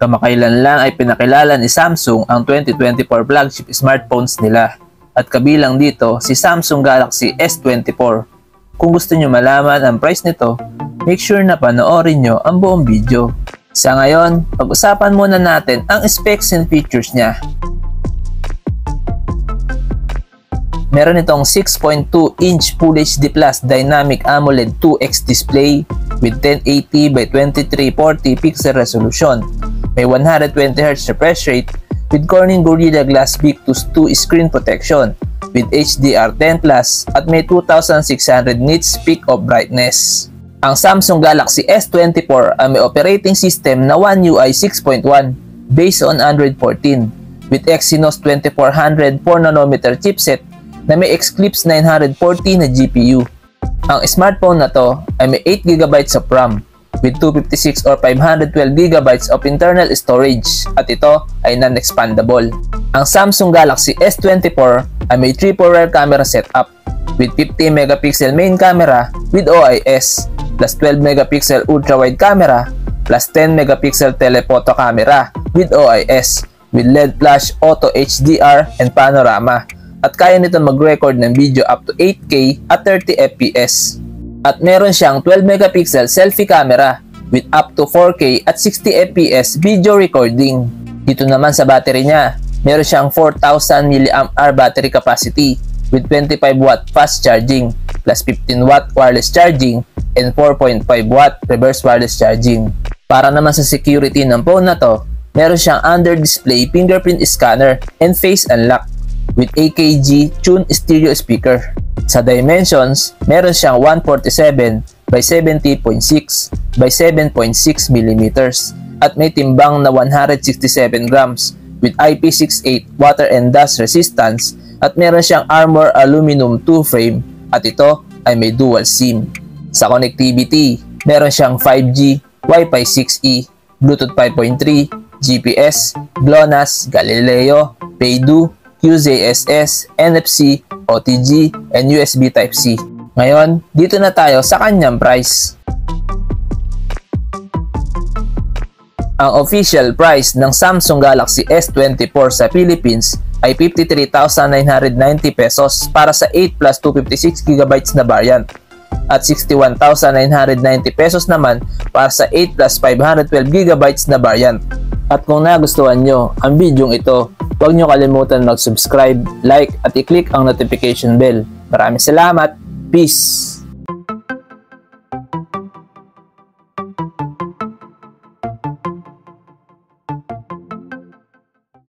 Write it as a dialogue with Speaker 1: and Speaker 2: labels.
Speaker 1: Kamakailan lang ay pinakilala ni Samsung ang 2024 flagship smartphones nila. At kabilang dito si Samsung Galaxy S24. Kung gusto nyo malaman ang price nito, make sure na panoorin nyo ang buong video. Sa ngayon, pag-usapan muna natin ang specs and features niya. Meron itong 6.2-inch Full HD Plus Dynamic AMOLED 2X display with 1080 by 2340 pixel resolution. May 120Hz refresh rate with Corning Gorilla Glass Victus 2 screen protection with HDR10+ at may 2600 nits peak of brightness. Ang Samsung Galaxy S24 ay may operating system na One UI 6.1 based on Android 14 with Exynos 2400 4nm chipset na may Eclipse 940 na GPU. Ang smartphone na to ay may 8GB of RAM with 256 or 512GB of internal storage at ito ay non-expandable. Ang Samsung Galaxy S24 ay may triple rear camera setup with 50MP main camera with OIS plus 12MP ultra-wide camera plus 10MP telephoto camera with OIS with LED flash, auto HDR, and panorama. At kaya nito mag-record ng video up to 8K at 30fps. At meron siyang 12MP selfie camera with up to 4K at 60fps video recording. Dito naman sa battery niya, meron siyang 4000 mAh battery capacity with 25W fast charging plus 15W wireless charging and 4.5W reverse wireless charging. Para naman sa security ng phone na to, meron siyang under-display fingerprint scanner and face unlock with AKG tuned stereo speaker. Sa dimensions, meron siyang 147 by 70.6 by 7.6mm at may timbang na 167 grams with IP68 water and dust resistance at meron siyang Armor aluminum 2 frame at ito ay may dual SIM. Sa connectivity, meron siyang 5G, Wi-Fi 6E, Bluetooth 5.3, GPS, GLONASS, Galileo, Beidou, QZSS, NFC, OTG, and USB Type-C. Ngayon, dito na tayo sa kanyang price. Ang official price ng Samsung Galaxy S24 sa Philippines ay 53,990 pesos para sa 8 plus 256GB na variant at 61,990 pesos naman para sa 8 plus 512GB na variant. At kung nagustuhan nyo ang bidyong ito, huwag nyo kalimutan mag-subscribe, like at i-click ang notification bell. Maraming salamat. Peace!